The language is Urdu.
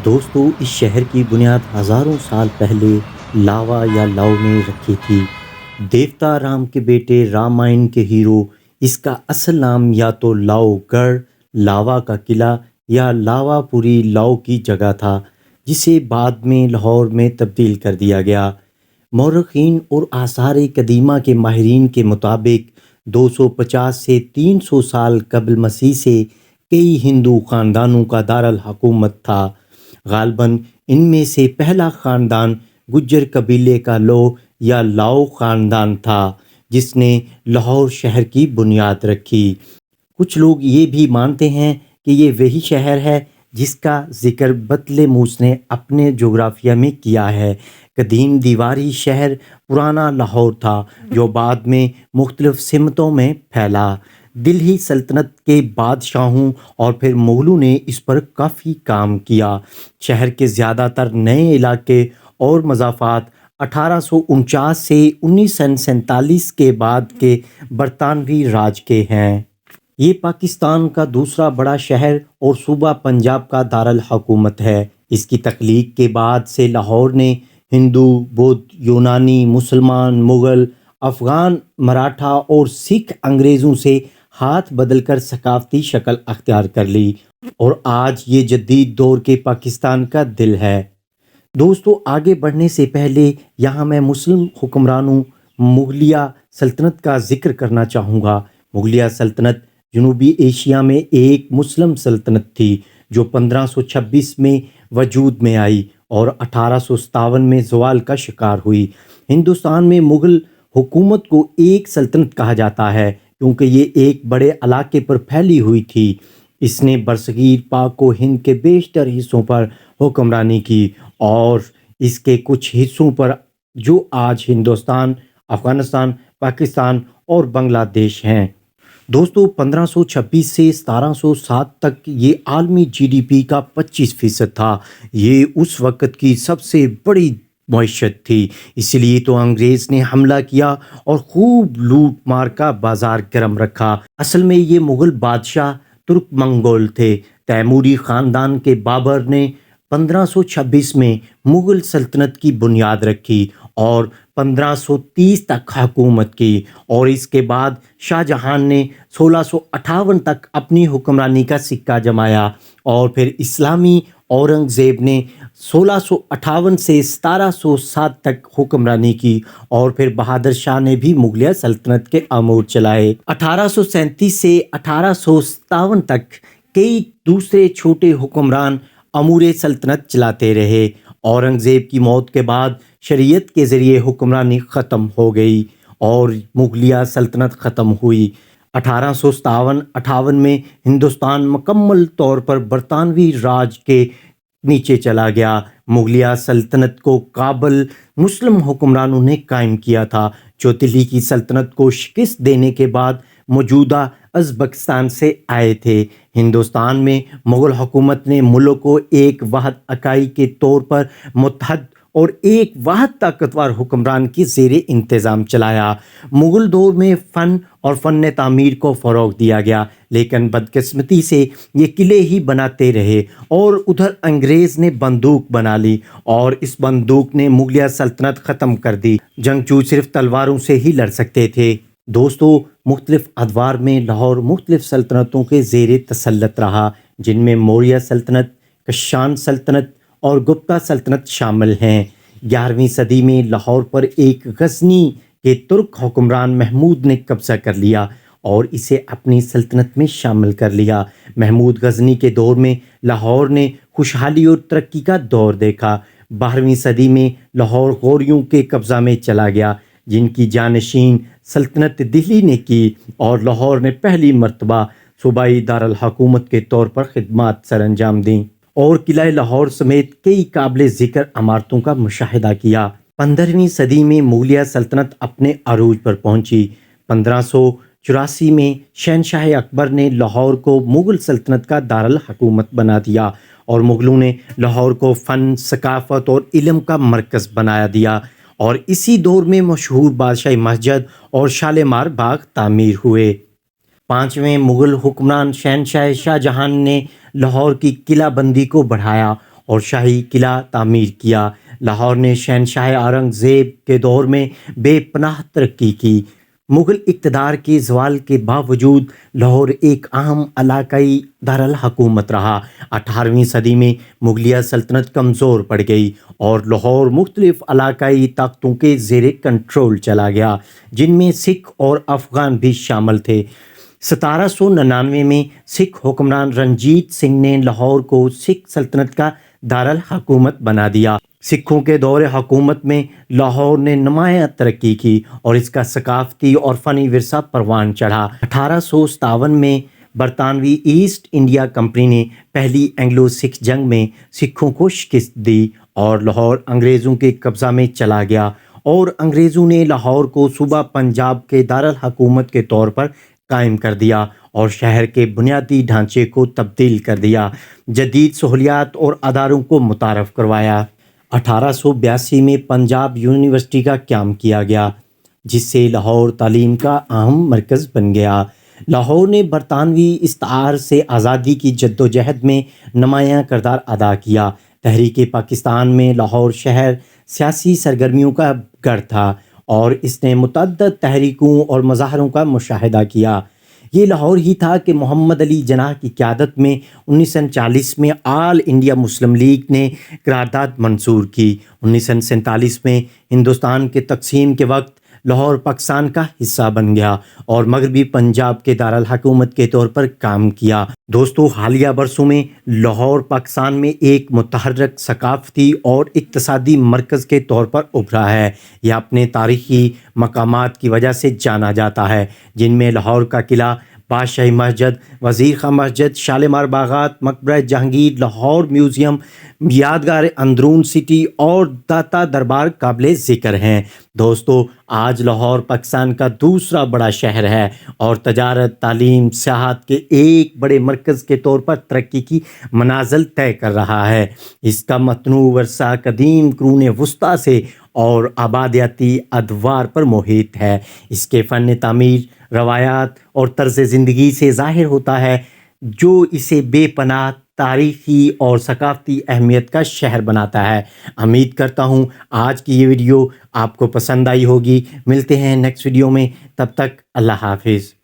دوستو اس شہر کی بنیاد ہزاروں سال پہلے لاوا یا لاؤ نے رکھی تھی۔ دیوتا رام کے بیٹے رامائن کے ہیرو اس کا اصل نام یا تو لاؤ گڑھ، لاوا کا قلعہ یا لاوا پوری لاؤ کی جگہ تھا، جسے بعد میں لاہور میں تبدیل کر دیا گیا۔ مورخین اور آثار قدیمہ کے ماہرین کے مطابق 250 سے 300 سال قبل مسیح سے کئی ہندو خاندانوں کا دارالحکومت تھا۔ غالباً ان میں سے پہلا خاندان گجر قبیلے کا لو یا لاؤ خاندان تھا، جس نے لاہور شہر کی بنیاد رکھی۔ کچھ لوگ یہ بھی مانتے ہیں کہ یہ وہی شہر ہے جس کا ذکر بطلمیوس نے اپنے جغرافیہ میں کیا ہے۔ قدیم دیواری شہر پرانا لاہور تھا، جو بعد میں مختلف سمتوں میں پھیلا۔ دلہی سلطنت کے بادشاہوں اور پھر مغلوں نے اس پر کافی کام کیا۔ شہر کے زیادہ تر نئے علاقے اور مضافات 1849 سے 1947 کے بعد کے برطانوی راج کے ہیں۔ یہ پاکستان کا دوسرا بڑا شہر اور صوبہ پنجاب کا دارالحکومت ہے۔ اس کی تخلیق کے بعد سے لاہور نے ہندو، بدھ، یونانی، مسلمان، مغل، افغان، مراٹھا اور سکھ انگریزوں سے ہاتھ بدل کر ثقافتی شکل اختیار کر لی، اور آج یہ جدید دور کے پاکستان کا دل ہے۔ دوستو، آگے بڑھنے سے پہلے یہاں میں مسلم حکمرانوں مغلیہ سلطنت کا ذکر کرنا چاہوں گا۔ مغلیہ سلطنت جنوبی ایشیا میں ایک مسلم سلطنت تھی، جو 1526 میں وجود میں آئی اور 1857 میں زوال کا شکار ہوئی۔ ہندوستان میں مغل حکومت کو ایک سلطنت کہا جاتا ہے، کیونکہ یہ ایک بڑے علاقے پر پھیلی ہوئی تھی۔ اس نے برصغیر پاک و ہند کے بیشتر حصوں پر حکمرانی کی، اور اس کے کچھ حصوں پر جو آج ہندوستان، افغانستان، پاکستان اور بنگلہ دیش ہیں۔ دوستو، 1526 سے 1707 تک یہ عالمی جی ڈی پی کا 25% تھا۔ یہ اس وقت کی سب سے بڑی معیشت تھی، اس لیے تو انگریز نے حملہ کیا اور خوب لوٹ مار کا بازار گرم رکھا۔ اصل میں یہ مغل بادشاہ ترک منگول تھے۔ تیموری خاندان کے بابر نے 1526 میں مغل سلطنت کی بنیاد رکھی اور 1530 تک حکومت کی، اور اس کے بعد شاہ جہان نے 1658 تک اپنی حکمرانی کا سکہ جمایا، اور پھر اسلامی اورنگزیب نے 1658 سے 1707 تک حکمرانی کی، اور پھر بہادر شاہ نے بھی مغلیہ سلطنت کے امور چلائے۔ 1837 سے 1857 تک کئی دوسرے چھوٹے حکمران امور سلطنت چلاتے رہے۔ اورنگزیب کی موت کے بعد شریعت کے ذریعے حکمرانی ختم ہو گئی اور مغلیہ سلطنت ختم ہوئی۔ 1857-58 میں ہندوستان مکمل طور پر برطانوی راج کے نیچے چلا گیا۔ مغلیہ سلطنت کو قابل مسلم حکمرانوں نے قائم کیا تھا، جو دلی کی سلطنت کو شکست دینے کے بعد موجودہ ازبکستان سے آئے تھے۔ ہندوستان میں مغل حکومت نے ملک کو ایک واحد اکائی کے طور پر متحد اور ایک واحد طاقتور حکمران کے زیر انتظام چلایا۔ مغل دور میں فن اور فن تعمیر کو فروغ دیا گیا، لیکن بدقسمتی سے یہ قلعے ہی بناتے رہے، اور ادھر انگریز نے بندوق بنا لی، اور اس بندوق نے مغلیہ سلطنت ختم کر دی۔ جنگجو صرف تلواروں سے ہی لڑ سکتے تھے۔ دوستو، مختلف ادوار میں لاہور مختلف سلطنتوں کے زیر تسلط رہا، جن میں موریہ سلطنت، کشان سلطنت اور گپتا سلطنت شامل ہیں۔ 11ویں صدی میں لاہور پر ایک غزنی کے ترک حکمران محمود نے قبضہ کر لیا اور اسے اپنی سلطنت میں شامل کر لیا۔ محمود غزنی کے دور میں لاہور نے خوشحالی اور ترقی کا دور دیکھا۔ 12ویں صدی میں لاہور غوریوں کے قبضہ میں چلا گیا، جن کی جانشین سلطنت دہلی نے کی، اور لاہور نے پہلی مرتبہ صوبائی دارالحکومت کے طور پر خدمات سر انجام دیں اور قلعہ لاہور سمیت کئی قابل ذکر عمارتوں کا مشاہدہ کیا۔ 15ویں صدی میں مغلیہ سلطنت اپنے عروج پر پہنچی۔ 1584 میں شہنشاہ اکبر نے لاہور کو مغل سلطنت کا دارالحکومت بنا دیا، اور مغلوں نے لاہور کو فن، ثقافت اور علم کا مرکز بنا دیا، اور اسی دور میں مشہور بادشاہی مسجد اور شالیمار باغ تعمیر ہوئے۔ 5ویں مغل حکمران شہنشاہ شاہ جہان نے لاہور کی قلعہ بندی کو بڑھایا اور شاہی قلعہ تعمیر کیا۔ لاہور نے شہنشاہ اورنگزیب کے دور میں بے پناہ ترقی کی۔ مغل اقتدار کے زوال کے باوجود لاہور ایک اہم علاقائی دارالحکومت رہا۔ 18ویں صدی میں مغلیہ سلطنت کمزور پڑ گئی اور لاہور مختلف علاقائی طاقتوں کے زیر کنٹرول چلا گیا، جن میں سکھ اور افغان بھی شامل تھے۔ 1799 میں سکھ حکمران رنجیت سنگھ نے لاہور کو سکھ سلطنت کا دارالحکومت بنا دیا۔ سکھوں کے دور حکومت میں لاہور نے نمایاں ترقی کی اور اس کا ثقافتی اور فنی ورثہ پروان چڑھا۔ 1857 میں برطانوی ایسٹ انڈیا کمپنی نے پہلی اینگلو سکھ جنگ میں سکھوں کو شکست دی اور لاہور انگریزوں کے قبضہ میں چلا گیا، اور انگریزوں نے لاہور کو صوبہ پنجاب کے دارالحکومت کے طور پر قائم کر دیا اور شہر کے بنیادی ڈھانچے کو تبدیل کر دیا، جدید سہولیات اور اداروں کو متعارف کروایا۔ 1882 میں پنجاب یونیورسٹی کا قیام کیا گیا، جس سے لاہور تعلیم کا اہم مرکز بن گیا۔ لاہور نے برطانوی استعمار سے آزادی کی جدوجہد میں نمایاں کردار ادا کیا۔ تحریک پاکستان میں لاہور شہر سیاسی سرگرمیوں کا گڑھ تھا اور اس نے متعدد تحریکوں اور مظاہروں کا مشاہدہ کیا۔ یہ لاہور ہی تھا کہ محمد علی جناح کی قیادت میں 1940 میں آل انڈیا مسلم لیگ نے قرارداد منظور کی۔ 1947 میں ہندوستان کے تقسیم کے وقت لاہور پاکستان کا حصہ بن گیا اور مغربی پنجاب کے دارالحکومت کے طور پر کام کیا۔ دوستو، حالیہ برسوں میں لاہور پاکستان میں ایک متحرک ثقافتی اور اقتصادی مرکز کے طور پر ابھرا ہے۔ یہ اپنے تاریخی مقامات کی وجہ سے جانا جاتا ہے، جن میں لاہور کا قلعہ، بادشاہی مسجد، وزیر خان مسجد، شالیمار باغات، مقبرہ جہانگیر، لاہور میوزیم، یادگار اندرون سٹی اور داتا دربار قابل ذکر ہیں۔ دوستو، آج لاہور پاکستان کا دوسرا بڑا شہر ہے اور تجارت، تعلیم، سیاحت کے ایک بڑے مرکز کے طور پر ترقی کی منازل طے کر رہا ہے۔ اس کا متنوع ورثہ قدیم قرون وسطیٰ سے اور آبادیاتی ادوار پر محیط ہے۔ اس کے فن تعمیر، روایات اور طرز زندگی سے ظاہر ہوتا ہے، جو اسے بے پناہ تاریخی اور ثقافتی اہمیت کا شہر بناتا ہے۔ امید کرتا ہوں آج کی یہ ویڈیو آپ کو پسند آئی ہوگی۔ ملتے ہیں نیکسٹ ویڈیو میں، تب تک اللہ حافظ۔